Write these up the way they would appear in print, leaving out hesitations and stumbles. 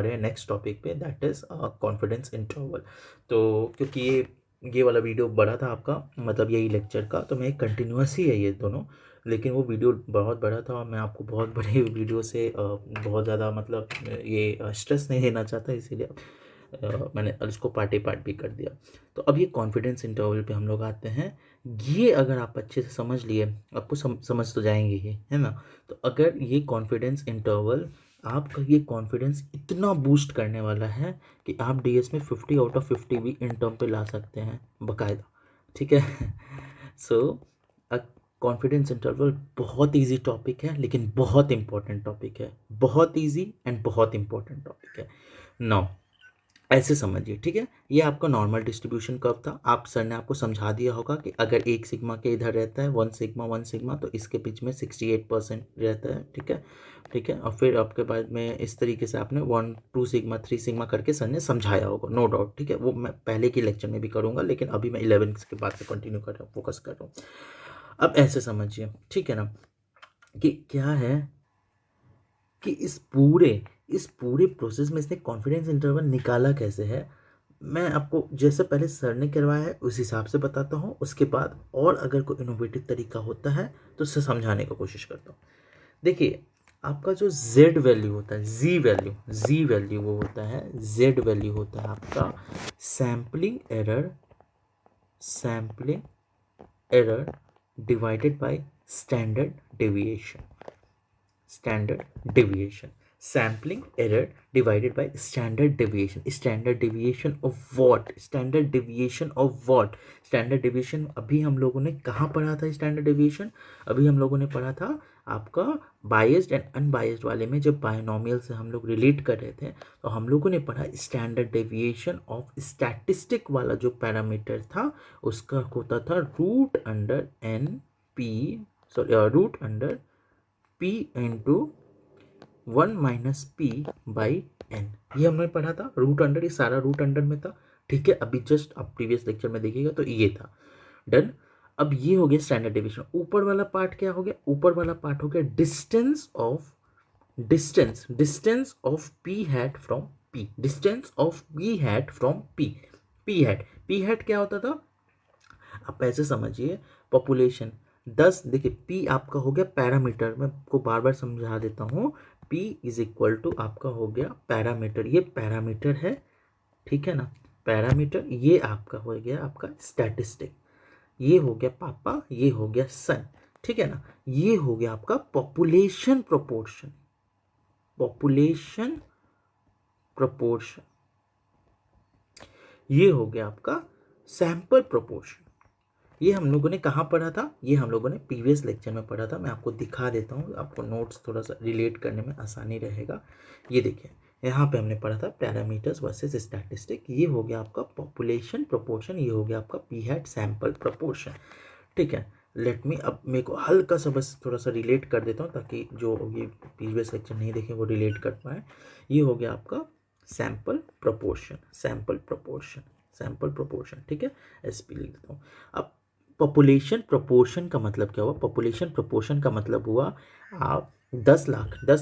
रहे हैं next topic पे, दैट इज़ कॉन्फिडेंस इंटरवल। तो क्योंकि ये वाला वीडियो बड़ा था आपका, मतलब यही लेक्चर का, तो मैं कंटिन्यूस ही है ये दोनों, लेकिन वो वीडियो बहुत बड़ा था और मैं आपको बहुत बड़े वीडियो से बहुत ज़्यादा मतलब ये स्ट्रेस नहीं देना चाहता, इसीलिए मैंने इसको पार्टी पार्ट भी कर दिया। तो अब ये कॉन्फिडेंस इंटरवल पे हम लोग आते हैं। ये अगर आप अच्छे से समझ लिए, आपको समझ तो जाएंगे ही, है ना। तो अगर ये कॉन्फिडेंस इंटरवल, आपका ये कॉन्फिडेंस इतना बूस्ट करने वाला है कि आप डीएस में 50 आउट ऑफ 50 भी इन टर्म पे ला सकते हैं बाकायदा, ठीक है। सो कॉन्फिडेंस इंटरवल बहुत इजी टॉपिक है, लेकिन बहुत इंपॉर्टेंट टॉपिक है, बहुत इजी एंड बहुत इंपॉर्टेंट टॉपिक है। नाउ ऐसे समझिए, ठीक है। ये आपका नॉर्मल डिस्ट्रीब्यूशन कर्व था। आप सर ने आपको समझा दिया होगा कि अगर एक सिग्मा के इधर रहता है 1 सिग्मा तो इसके बीच में 68% रहता है, ठीक है, ठीक है। और फिर आपके बाद में इस तरीके से आपने 1 2 सिग्मा 3 सिग्मा करके सर ने समझाया होगा, नो डाउट, ठीक है। वो मैं पहले की लेक्चर में भी करूँगा, लेकिन अभी मैं 11 के बाद से कंटिन्यू कर रहा हूँ, फोकस कर रहा हूँ। अब ऐसे समझिए, ठीक है ना, कि क्या है कि इस पूरे प्रोसेस में इसने कॉन्फिडेंस इंटरवल निकाला कैसे है। मैं आपको जैसे पहले सर ने करवाया है उस हिसाब से बताता हूँ, उसके बाद और अगर कोई इनोवेटिव तरीका होता है तो उसे समझाने की कोशिश करता हूँ। देखिए, आपका जो z वैल्यू होता है, z वैल्यू वो होता है, z वैल्यू होता है आपका sampling error divided by standard deviation. Sampling error divided by standard deviation of what. अभी हम लोगों ने कहाँ पढ़ा था स्टैंडर्ड डेविएशन? अभी हम लोगों ने पढ़ा था आपका बायस्ड एंड अनबायस्ड वाले में, जब बायनोमियल से हम लोग रिलेट कर रहे थे, तो हम लोगों ने पढ़ा स्टैंडर्ड डेविएशन ऑफ स्टैटिस्टिक वाला जो पैरामीटर था, उसका होता था root under p into 1-p/n। ये हमने पढ़ा था, रूट अंडर, ये सारा रूट अंडर में था, ठीक है। अभी जस्ट आप प्रीवियस लेक्चर में देखिएगा तो ये था, डन। अब ये हो गया स्टैंडर्ड डेविएशन। ऊपर वाला पार्ट क्या हो गया? ऊपर वाला पार्ट हो गया distance of p hat from p hat क्या होता था? आप ऐसे समझिए, पॉपुलेशन 10, देखिए p आपका हो गया पैरामीटर, मैं आपको बार बार समझा देता हूँ, p इज इक्वल टू आपका हो गया पैरामीटर, ये पैरामीटर है, ठीक है ना, पैरामीटर। ये आपका हो गया आपका स्टैटिस्टिक, ये हो गया पापा, ये हो गया सन, ठीक है ना। ये हो गया आपका पॉपुलेशन प्रोपोर्शन, ये हो गया आपका सैंपल प्रोपोर्शन। ये हम लोगों ने कहाँ पढ़ा था? ये हम लोगों ने प्रीवियस लेक्चर में पढ़ा था। मैं आपको दिखा देता हूँ, आपको नोट्स थोड़ा सा रिलेट करने में आसानी रहेगा। ये देखिए, यहाँ पे हमने पढ़ा था पैरामीटर्स वर्सेस स्टैटिस्टिक। ये हो गया आपका पॉपुलेशन प्रोपोर्शन, ये हो गया आपका पी हैट सैंपल प्रोपोर्शन, ठीक है। लेट मी, अब मेरे को हल्का सा बस थोड़ा सा रिलेट कर देता हूँ ताकि जो ये प्रीवियस लेक्चर नहीं देखे वो रिलेट कर पाए। ये हो गया आपका सैंपल प्रोपोर्शन, ठीक है। एसपी लिख देता हूँ। अब पॉपुलेशन प्रोपोर्शन का मतलब क्या हुआ? पॉपुलेशन प्रोपोर्शन का मतलब हुआ, आप 10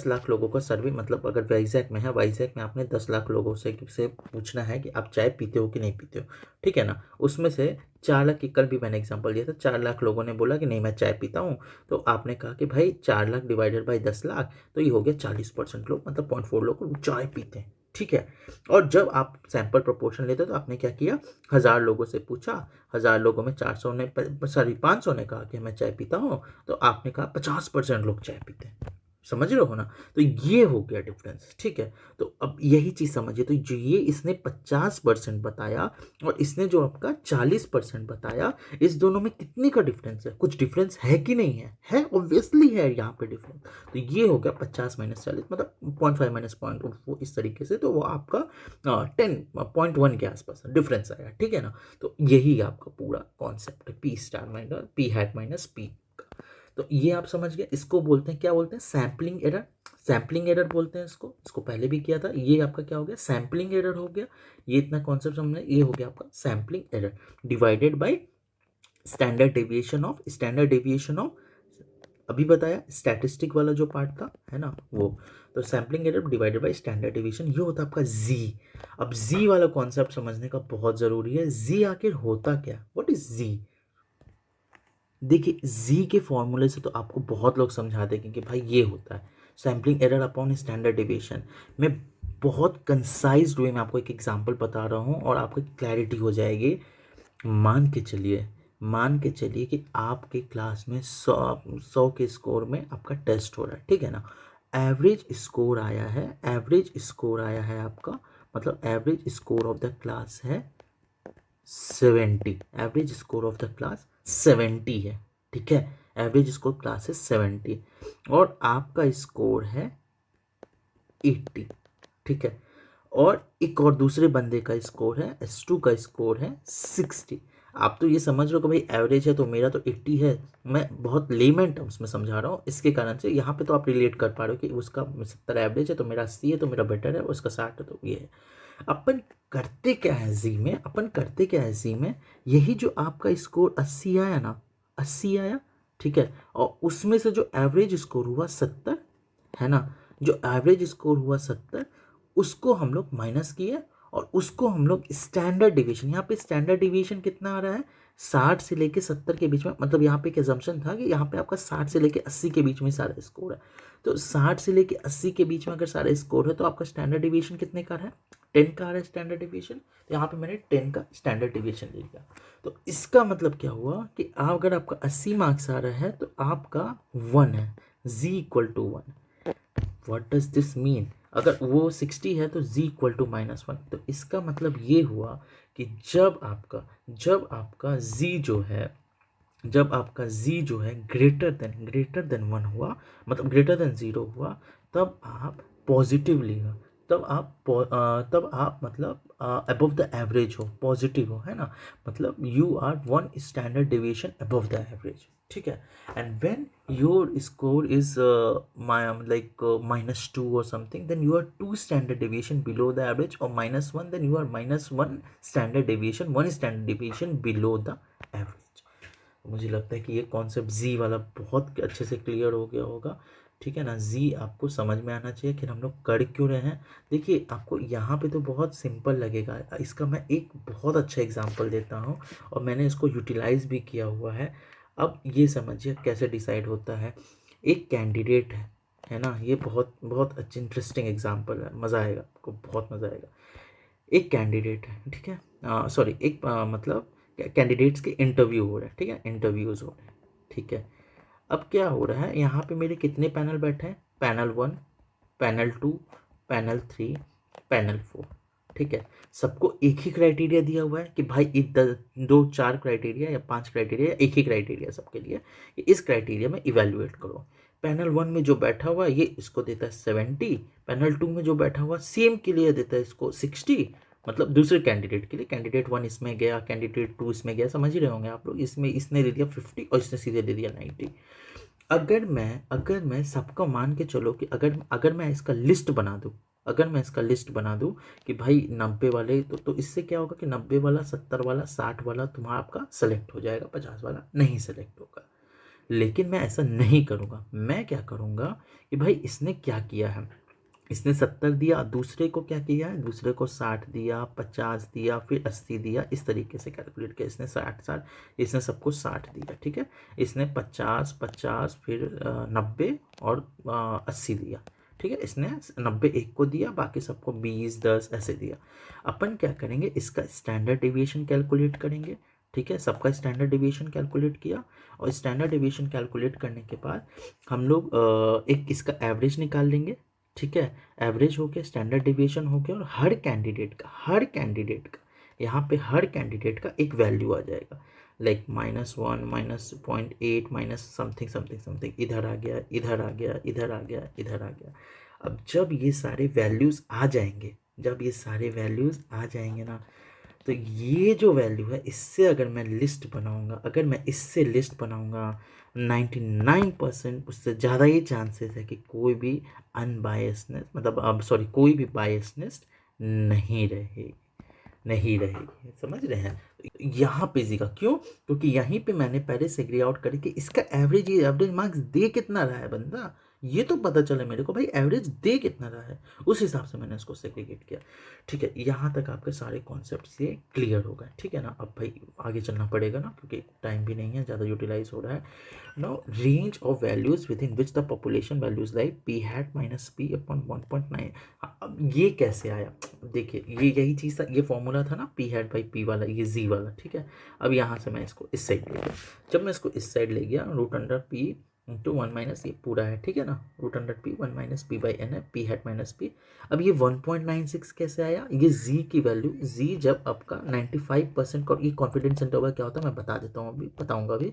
लाख लोगों का सर्वे, मतलब अगर वाइजैक में है, वाइजैक में आपने 10 लाख लोगों से पूछना है कि आप चाय पीते हो कि नहीं पीते हो, ठीक है ना। उसमें से 4 लाख की, कल भी मैंने एग्जांपल दिया था, 4 लाख लोगों ने बोला कि नहीं मैं चाय पीता हूँ, तो आपने कहा कि भाई 4 लाख डिवाइडेड बाई 10 लाख, तो ये हो गया 40% लोग, मतलब 0.4 लोग चाय पीते हैं, ठीक है। और जब आप सैंपल प्रोपोर्शन लेते हो तो आपने क्या किया, 1000 लोगों से पूछा, 1000 लोगों में 500 ने कहा कि मैं चाय पीता हूँ, तो आपने कहा 50% लोग चाय पीते हैं। समझ रहे हो ना? तो ये हो गया डिफरेंस, ठीक है। तो अब यही चीज समझिए, तो जो ये इसने 50% बताया और इसने जो आपका 40% बताया, इस दोनों में कितने का डिफरेंस है? कुछ डिफरेंस है कि नहीं है? है, ऑब्वियसली है यहाँ पे डिफरेंस। तो ये हो गया 50-40, मतलब 0.5 माइनस 0.4, इस तरीके से, तो वो आपका 10.1 के आसपास डिफरेंस आया, ठीक है ना। तो यही आपका पूरा कॉन्सेप्ट है, P star minus P hat minus p. तो ये आप समझ गए, इसको बोलते हैं, क्या बोलते हैं? सैम्पलिंग एरर बोलते हैं इसको पहले भी किया था। ये आपका क्या हो गया? सैम्पलिंग एरर हो गया। ये इतना कॉन्सेप्ट समझना, ये हो गया आपका sampling error divided by standard deviation of अभी बताया स्टैटिस्टिक वाला जो पार्ट था, है ना वो। तो sampling error divided by standard division, ये होता है आपका जी। अब जी वाला कॉन्सेप्ट समझने का बहुत ज़रूरी है। जी आखिर होता क्या, व्हाट इज जी? देखिए जी के फॉर्मूले से तो आपको बहुत लोग समझा देंगे कि भाई ये होता है sampling error upon standard division. मैं बहुत कंसाइज वे में आपको एक एग्जांपल बता रहा हूँ और आपको क्लैरिटी हो जाएगी। मान के चलिए कि आपके क्लास में 100 के स्कोर में आपका टेस्ट हो रहा है, ठीक है ना। एवरेज स्कोर आया है आपका, मतलब average score of the class है 70। Average score of the class 70 है, ठीक है। एवरेज स्कोर क्लास है 70 और आपका स्कोर है 80, ठीक है। और एक और दूसरे बंदे का स्कोर है, S2 का स्कोर है 60। आप तो ये समझ रहे हो कि भाई एवरेज है तो मेरा तो 80 है। मैं बहुत लेमन टर्म्स में समझा रहा हूँ, इसके कारण से यहाँ पे तो आप रिलेट कर पा रहे हो कि उसका 70 एवरेज है तो मेरा 80 है तो मेरा बेटर है, उसका 60 है तो ये है। अपन करते क्या है जी में, यही जो आपका स्कोर 80 आया ना, 80 आया, ठीक है, और उसमें से जो एवरेज स्कोर हुआ 70, है ना, जो एवरेज स्कोर हुआ 70 उसको हम लोग माइनस किए और उसको हम लोग स्टैंडर्ड डिवीजन, यहाँ पे स्टैंडर्ड डिवीजन कितना आ रहा है, 60 से लेके 70 के बीच में। मतलब यहाँ पे एक एजम्पशन था कि यहाँ पे आपका 60 से लेके 80 के बीच में सारा स्कोर है। तो 60 से लेके 80 के बीच में अगर सारा स्कोर है तो आपका स्टैंडर्ड डिवीजन कितने का है, 10 का आ रहा है स्टैंडर्ड डिवीजन। तो यहाँ पे मैंने 10 का स्टैंडर्ड डिवीजन ले लिया। तो इसका मतलब क्या हुआ कि अगर आपका 80 मार्क्स आ रहा है तो आपका 1 है, जी equal to 1। What does this mean? अगर वो 60 है तो z इक्वल टू -1। तो इसका मतलब ये हुआ कि जब आपका z जो है ग्रेटर देन 1 हुआ, मतलब ग्रेटर देन 0 हुआ, तब आप पॉजिटिव लेगा, तब आप मतलब अबव द एवरेज हो, पॉजिटिव हो, है ना। मतलब you are 1 standard deviation above the average, ठीक है। And when your score is -2 or something, then you are 2 standard deviation below the average, or -1, then you are -1 standard deviation, 1 standard deviation below the average। मुझे लगता है कि ये concept जी वाला बहुत अच्छे से क्लियर हो गया होगा, ठीक है ना। जी आपको समझ में आना चाहिए कि हम लोग कर क्यों रहे हैं। देखिए आपको यहाँ पे तो बहुत सिंपल लगेगा, इसका मैं एक बहुत अच्छा एग्जांपल देता हूँ और मैंने इसको यूटिलाइज भी किया हुआ है। अब ये समझिए कैसे डिसाइड होता है। एक कैंडिडेट है ना, ये बहुत बहुत अच्छा इंटरेस्टिंग एग्जांपल है, मज़ा आएगा आपको, बहुत मज़ा आएगा। एक कैंडिडेट है, ठीक है, सॉरी एक मतलब कैंडिडेट्स के इंटरव्यू हो रहे हैं, ठीक है, इंटरव्यूज़ हो रहे हैं, ठीक है। अब क्या हो रहा है, यहाँ पे मेरे कितने पैनल बैठे हैं, पैनल 1, पैनल 2, पैनल 3, पैनल 4, ठीक है। सबको एक ही क्राइटेरिया दिया हुआ है कि भाई 4 क्राइटेरिया या 5 क्राइटेरिया, एक ही क्राइटेरिया सबके लिए, कि इस क्राइटेरिया में इवेल्युएट करो। पैनल 1 में जो बैठा हुआ है ये इसको देता है 70, पैनल 2 में जो बैठा हुआ सेम के लिए देता है इसको 60, मतलब दूसरे कैंडिडेट के लिए। कैंडिडेट 1 इसमें गया, कैंडिडेट 2 इसमें गया, समझ ही रहे होंगे आप लोग। इसमें इसने दे दिया 50 और इसने सीधे दे दिया 90। अगर मैं सबका मान के चलो कि अगर मैं इसका लिस्ट बना दूँ, कि भाई 90 वाले, तो इससे क्या होगा कि 90 वाला, 70 वाला, 60 वाला तुम्हारा आपका सेलेक्ट हो जाएगा, 50 वाला नहीं सेलेक्ट होगा। लेकिन मैं ऐसा नहीं करूँगा। मैं क्या करूँगा कि भाई इसने क्या किया है, इसने 70 दिया, दूसरे को क्या किया है, दूसरे को 60 दिया, 50 दिया, फिर 80 दिया, इस तरीके से कैलकुलेट किया। इसने 60, इसने सबको 60 दिया, ठीक है। इसने 50, फिर 90 और 80 दिया, ठीक है। इसने 90 एक को दिया, बाकी सबको 20, 10 ऐसे दिया। अपन क्या करेंगे, इसका स्टैंडर्ड डिविएशन कैलकुलेट करेंगे, ठीक है। सबका स्टैंडर्ड डिविएशन कैलकुलेट किया और स्टैंडर्ड डिविएशन कैलकुलेट करने के बाद हम लोग एक इसका एवरेज निकाल लेंगे, ठीक है। एवरेज हो गया, स्टैंडर्ड डिविएशन हो गया, और हर कैंडिडेट का यहाँ पे हर कैंडिडेट का एक वैल्यू आ जाएगा, like -1, -0.8, minus something something something, इधर आ गया, इधर आ गया, इधर आ गया, इधर आ गया। अब जब ये सारे वैल्यूज़ आ जाएंगे ना, तो ये जो वैल्यू है, इससे अगर मैं लिस्ट बनाऊंगा, 99% उससे ज़्यादा ये चांसेस है कि कोई भी अनबायसनेस, मतलब अब सॉरी, कोई भी बायसनेस नहीं रहेगी, समझ रहे हैं। यहाँ पे जी का क्यों, क्योंकि यहीं पे मैंने पहले सेग्री आउट करके इसका एवरेज मार्क्स दे कितना रहा है बंदा, ये तो पता चले मेरे को भाई एवरेज दे कितना रहा है, उस हिसाब से मैंने इसको सेग्रीगेट किया। ठीक है, यहाँ तक आपके सारे कॉन्सेप्ट ये क्लियर हो गए। ठीक है ना, अब भाई आगे चलना पड़ेगा ना, क्योंकि टाइम भी नहीं है, ज़्यादा यूटिलाइज हो रहा है। Now range of values with in which the population values like P hat minus P upon 1.9। अब ये कैसे आया, देखिए ये यही चीज़ था, ये फॉर्मूला था ना पी हैट बाई पी वाला, ये जी वाला। ठीक है, अब यहाँ से मैं इसको इस साइड ले गया, जब मैं इसको इस साइड ले गया root under P into 1 minus, ये पूरा है। ठीक है ना, root under P 1 minus P by n है, पी हैट माइनस पी। अब ये 1.96 कैसे आया, ये जी की वैल्यू, जी जब आपका 95% का, ये कॉन्फिडेंस इंटरवल क्या होता है मैं बता देता हूँ, अभी बताऊँगा अभी।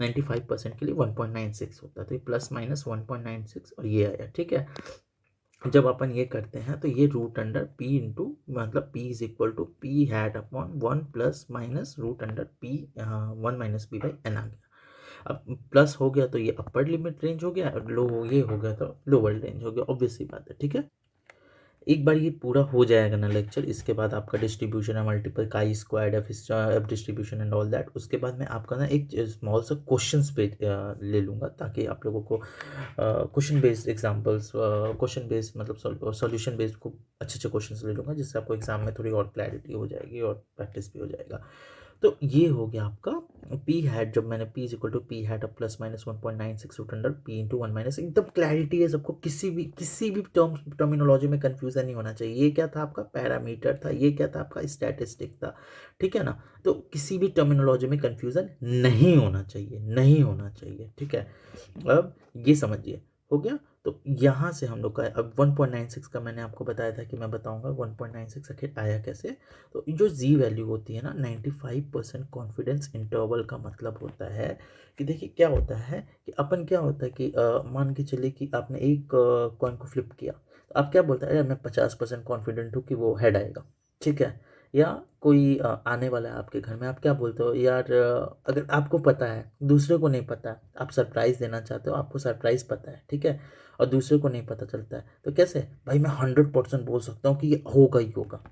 95% के लिए 1.96 होता है, तो ये प्लस माइनस 1.96 और ये आया। ठीक है, जब अपन ये करते हैं तो ये रूट अंडर पी इंटू, मतलब P is equal to P hat upon 1 plus minus root under P 1 minus P by N आ गया। अब प्लस हो गया तो ये अपर लिमिट रेंज हो गया, लो ये हो गया तो लोअर रेंज हो गया, ऑब्वियस सी बात है। ठीक है, एक बार ये पूरा हो जाएगा ना लेक्चर, इसके बाद आपका डिस्ट्रीब्यूशन है मल्टीपल काई squared F distribution and all that, उसके बाद मैं आपका ना एक स्मॉल सा क्वेश्चंस पे ले लूँगा, ताकि आप लोगों को question based examples, question based मतलब सॉल्यूशन बेस्ड को अच्छे अच्छे क्वेश्चंस ले लूँगा, जिससे आपको एग्जाम में थोड़ी और क्लैरिटी हो जाएगी और प्रैक्टिस भी हो जाएगा। तो ये हो गया आपका पी हैट, जब मैंने P is equal to P hat अब plus minus 1.96 root under P into 1 minus, एकदम क्लैरिटी है सबको, किसी भी टर्मिनोलॉजी में कंफ्यूजन नहीं होना चाहिए। ये क्या था आपका पैरामीटर था, ये क्या था आपका स्टैटिस्टिक था। ठीक है ना, तो किसी भी टर्मिनोलॉजी में कंफ्यूजन नहीं होना चाहिए, नहीं होना चाहिए। ठीक है, अब ये समझिए हो गया। तो यहाँ से हम लोग का अब 1.96 का मैंने आपको बताया था कि मैं बताऊंगा 1.96 आखिर आया कैसे। तो जो जी वैल्यू होती है ना, 95% कॉन्फिडेंस इंटरवल का मतलब होता है कि देखिए क्या होता है कि अपन क्या होता है कि मान के चलिए कि आपने एक कॉइन को फ्लिप किया, तो आप क्या बोलते हैं, अरे मैं 50% कॉन्फिडेंट हूँ कि वो हेड आएगा। ठीक है, या कोई आने वाला है आपके घर में, आप क्या बोलते हो यार, अगर आपको पता है दूसरे को नहीं पता, आप सरप्राइज़ देना चाहते हो, आपको सरप्राइज़ पता है। ठीक है, और दूसरे को नहीं पता चलता है, तो कैसे भाई मैं 100% बोल सकता हूँ कि ये होगा ही होगा,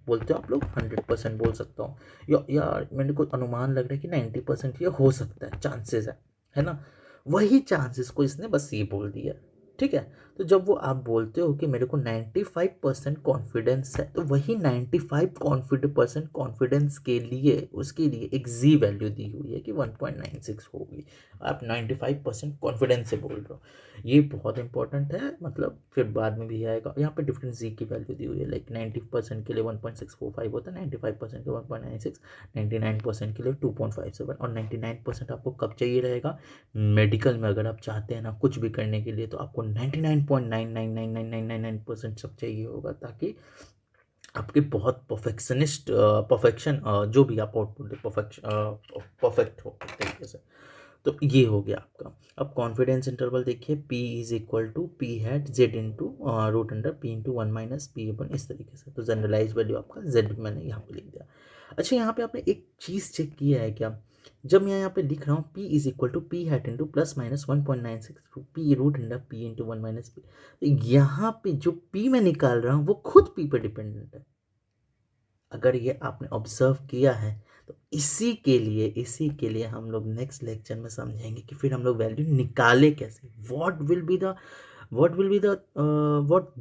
बोलते हो आप लोग 100% बोल सकता हूँ, या यार मेरे को अनुमान लग रहा है कि 90% ये हो सकता है, चांसेस है ना, वही चांसेस को इसने बस ये बोल दिया। ठीक है, तो जब वो आप बोलते हो कि मेरे को 95% कॉन्फिडेंस है, तो वही 95% कॉन्फिडेंस के लिए उसके लिए एक जी वैल्यू दी हुई है कि 1.96 होगी, आप 95% कॉन्फिडेंस से बोल रहे हो। ये बहुत इंपॉर्टेंट है, मतलब फिर बाद में भी आएगा, यहाँ पे डिफरेंट जी की वैल्यू दी हुई है, लाइक 90% के लिए 1.645 होता है, 95% के 1.96, 99% के लिए 2.57, और 99% आपको कब चाहिए रहेगा, मेडिकल में अगर आप चाहते हैं ना कुछ भी करने के लिए, तो आपको 99.9999999% सब चाहिए होगा, ताकि आपके बहुत परफेक्शन जो भी आप आउटपुट दे परफेक्ट हो एक तरीके से। तो ये हो गया आपका। अब कॉन्फिडेंस इंटरवल देखिए, P is equal to P hat Z into root under P into 1 minus P upon, इस तरीके से। तो जनरलाइज वैल्यू आपका जेड मैंने यहाँ पे लिख दिया। अच्छा, यहाँ पे आपने एक चीज़ चेक किया है क्या, जब मैं यहाँ पे लिख रहा हूँ P is equal to P hat into plus minus 1.96 p root under P into 1 minus p, तो यहाँ पे जो P मैं निकाल रहा हूँ वो खुद P पे डिपेंडेंट है। अगर ये आपने ऑब्जर्व किया है, तो इसी के लिए हम लोग नेक्स्ट लेक्चर में समझेंगे कि फिर हम लोग वैल्यू निकाले कैसे, what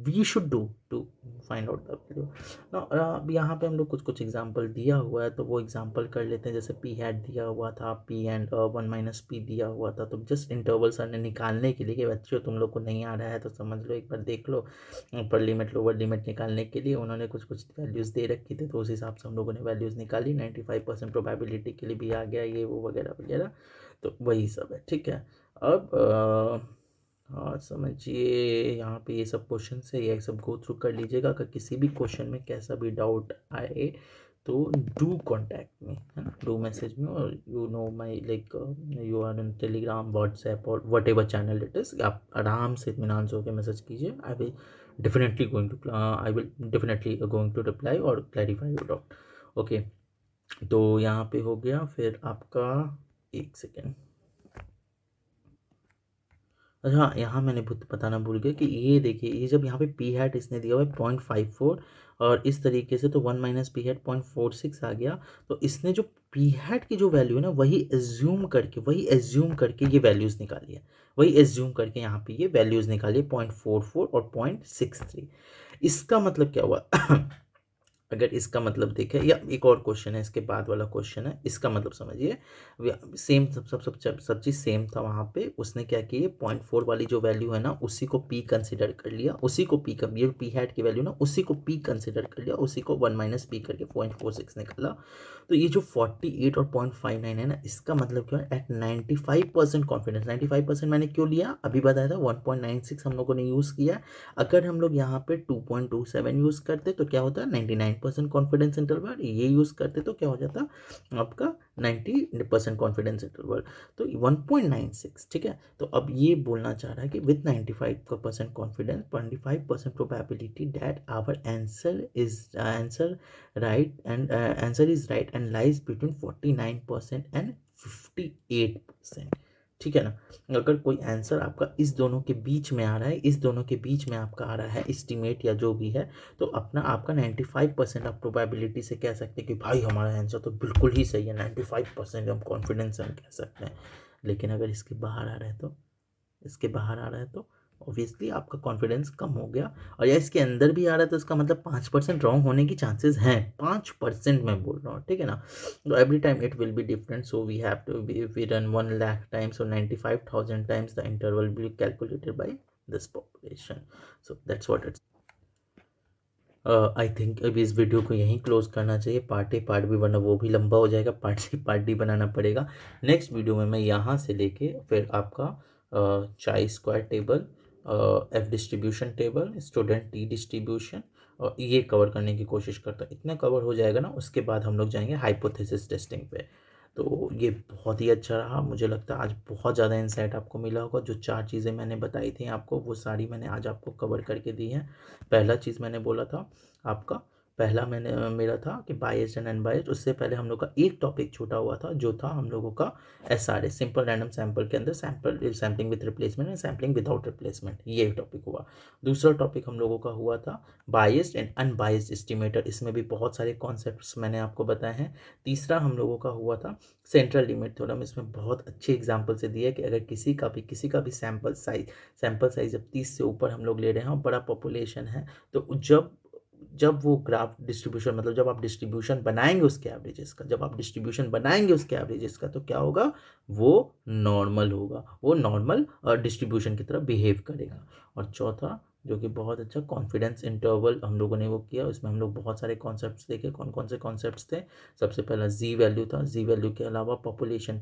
we should do to find out the value। now अब यहाँ पे हम लोग कुछ कुछ एग्जांपल दिया हुआ है, तो वो एग्जांपल कर लेते हैं। जैसे पी हैट दिया हुआ था, पी एंड 1 माइनस पी दिया हुआ था, तो जस्ट इंटरवल सर ने निकालने के लिए कि बच्चों तुम लोग को नहीं आ रहा है तो समझ लो, एक बार देख लो, अपर लिमिट लोअर लिमिट निकालने के लिए उन्होंने कुछ कुछ वैल्यूज़ दे रखी थी, तो उस हिसाब से हम लोगों ने वैल्यूज़ निकाली। 95% प्रोबेबिलिटी के लिए भी आ गया ये वो वगैरह वगैरह, तो वही सब है। ठीक है, अब हाँ समझिए, यहाँ पे ये सब क्वेश्चन है, ये सब गो थ्रू कर लीजिएगा। अगर किसी भी क्वेश्चन में कैसा भी डाउट आए तो डू कॉन्टैक्ट मी, है ना, डू मैसेज मी, और you know my like you are in Telegram, WhatsApp और whatever channel it is, आप आराम से इत्मीनान से होकर मैसेज कीजिए। I will definitely going to reply और क्लैरिफाई योर डाउट। ओके, तो यहाँ पे हो गया। फिर आपका एक सेकेंड, अच्छा हाँ, यहाँ मैंने बताना भूल गया कि ये देखिए, ये जब यहाँ पे पी हैट इसने दिया हुआ है 0.54 और इस तरीके से तो 1 माइनस पी हैट 0.46 आ गया। तो इसने जो पी हैट की जो वैल्यू है ना वही एज्यूम करके ये वैल्यूज़ निकाली है, वही एज्यूम करके यहाँ पे ये वैल्यूज़ निकाली है 0.44 और 0.63। इसका मतलब क्या हुआ अगर इसका मतलब देखें, या एक और क्वेश्चन है इसके बाद वाला क्वेश्चन है, इसका मतलब समझिए सेम सब चीज़ सेम था वहाँ पे। उसने क्या किया 0.4 वाली जो वैल्यू है ना उसी को पी कंसिडर कर लिया, उसी को पी का ये पी हैट की वैल्यू ना उसी को पी कंसिडर कर लिया, उसी को 1 माइनस पी करके 0.46 निकाला। तो ये जो 48 और 0.59 है ना, इसका मतलब क्या है एट 95% कॉन्फिडेंस। 95% मैंने क्यों लिया अभी बताया था, 1.96 हम लोगों ने यूज़ किया। अगर हम लोग यहाँ पे 2.27 यूज़ करते तो क्या होता है 99% कॉन्फिडेंस इंटरवल, ये यूज़ करते तो क्या हो जाता आपका 90% कॉन्फिडेंस इंटरवल। तो 1.96, ठीक है। तो अब ये बोलना चाह रहा है कि with 95% confidence 25% probability that our answer is right and lies between 49% and 58%, ठीक है ना। अगर कोई आंसर आपका इस दोनों के बीच में आ रहा है, इस दोनों के बीच में आपका आ रहा है एस्टिमेट या जो भी है, तो अपना आपका 95% आप प्रोबेबिलिटी से कह सकते हैं कि भाई हमारा आंसर तो बिल्कुल ही सही है, 95% हम कॉन्फिडेंस हम कह सकते हैं। लेकिन अगर इसके बाहर आ रहा है तो, इसके बाहर आ रहा है तो ऑब्वियसली आपका कॉन्फिडेंस कम हो गया। और या इसके अंदर भी आ रहा है तो इसका मतलब 5% रॉन्ग होने की चांसेस हैं, 5% मैं बोल रहा हूँ, ठीक है ना। तो every time it will be different, so we have to we run 1 lakh times और 95,000 times the interval will be calculated by this population. So that's what it's. I think अभी इस वीडियो को यहीं क्लोज करना चाहिए, पार्ट ए पार्ट बी, वरना वो भी लंबा हो जाएगा, पार्ट सी पार्ट डी बनाना पड़ेगा। नेक्स्ट वीडियो में मैं यहाँ से लेके फिर आपका चाई square table, F distribution table, student T distribution, और ये कवर करने की कोशिश करता हूँ। इतना कवर हो जाएगा ना, उसके बाद हम लोग जाएंगे हाइपोथेसिस टेस्टिंग पे। तो ये बहुत ही अच्छा रहा, मुझे लगता है आज बहुत ज़्यादा इंसाइट आपको मिला होगा। जो 4 चीज़ें मैंने बताई थी आपको वो सारी मैंने आज आपको कवर करके दी हैं। पहला चीज़ मैंने बोला था आपका, पहला मैंने मेरा था कि बायस्ड एंड अनबायस्ड। उससे पहले हम लोग का एक टॉपिक छूटा हुआ था जो था हम लोगों का एसआरएस, सिंपल रैंडम सैंपल के अंदर sampling with replacement and sampling without replacement, ये टॉपिक हुआ। दूसरा टॉपिक हम लोगों का हुआ था बायस्ड एंड अनबायस्ड एस्टिमेटर, इसमें भी बहुत सारे कॉन्सेप्ट्स मैंने आपको बताए हैं। तीसरा हम लोगों का हुआ था सेंट्रल लिमिट थ्योरम, इसमें बहुत अच्छे एग्जाम्पल से दिया कि अगर किसी का भी सैंपल साइज जब 30 से ऊपर हम लोग ले रहे हैं और बड़ा पॉपुलेशन है, तो जब वो ग्राफ डिस्ट्रीब्यूशन, मतलब जब आप डिस्ट्रीब्यूशन बनाएंगे उसके एवरेजेस का, जब आप डिस्ट्रीब्यूशन बनाएंगे उसके एवरेजेस का, तो क्या होगा वो नॉर्मल होगा, वो नॉर्मल डिस्ट्रीब्यूशन की तरह बिहेव करेगा। और चौथा जो कि बहुत अच्छा कॉन्फिडेंस इंटरवल हम लोगों ने वो किया, उसमें हम लोग बहुत सारे कॉन्सेप्ट्स देखे। कौन कौन से कॉन्सेप्ट्स थे, सबसे पहला जी वैल्यू था, जी वैल्यू के अलावा पॉपुलेशन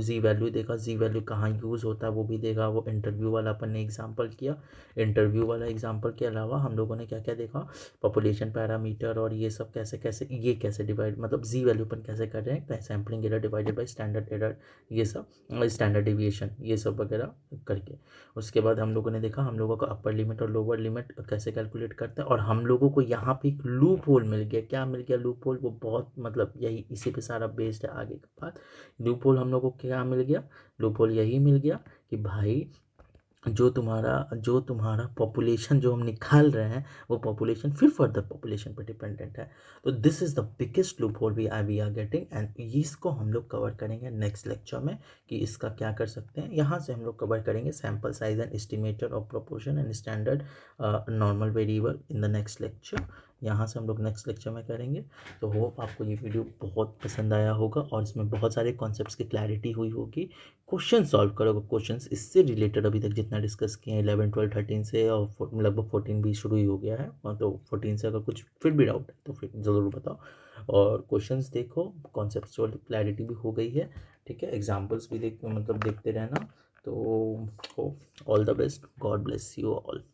जी वैल्यू देखा, जी वैल्यू कहाँ यूज़ होता है वो भी देखा, वो इंटरव्यू वाला अपन ने एग्जाम्पल किया। इंटरव्यू वाला एग्जाम्पल के अलावा हम लोगों ने क्या क्या देखा, पॉपुलेशन पैरामीटर और ये सब कैसे डिवाइड, मतलब जी वैल्यू अपन कैसे कर रहे हैं, sampling error divided by standard error, ये सब स्टैंडर्ड डेविएशन, ये सब वगैरह करके। उसके बाद हम लोगों ने देखा हम लोगों का अपर लिमिट और लोअर लिमिट कैसे कैलकुलेट करते हैं। और हम लोगों को यहाँ पे एक लूप होल मिल गया, क्या मिल गया लूप होल, वो बहुत मतलब यही इसी पे सारा बेस्ड है आगे का बात। लूप होल हम लोगों को क्या मिल गया, लूप होल यही मिल गया कि भाई जो तुम्हारा पॉपुलेशन जो हम निकाल रहे हैं वो पॉपुलेशन फिर फर्दर पॉपुलेशन पर डिपेंडेंट है। तो this is the biggest loophole we are getting, and इसको हम लोग कवर करेंगे नेक्स्ट लेक्चर में कि इसका क्या कर सकते हैं। यहाँ से हम लोग कवर करेंगे sample size and estimator of proportion and standard normal variable in the next lecture. यहाँ से हम लोग नेक्स्ट लेक्चर में करेंगे। तो होप आपको ये वीडियो बहुत पसंद आया होगा और इसमें बहुत सारे कॉन्सेप्ट्स की क्लैरिटी हुई होगी। क्वेश्चन सॉल्व करोगे, क्वेश्चंस इससे रिलेटेड अभी तक जितना डिस्कस किए हैं 11, 12, 13 से, और लगभग 14 भी शुरू ही हो गया है, तो 14 से अगर कुछ फिर भी डाउट है तो फिर ज़रूर बताओ। और क्वेश्चंस देखो, कॉन्सेप्चुअल क्लैरिटी भी हो गई है, ठीक है। एग्जाम्पल्स भी देखते रहना। तो all the best, God bless you all.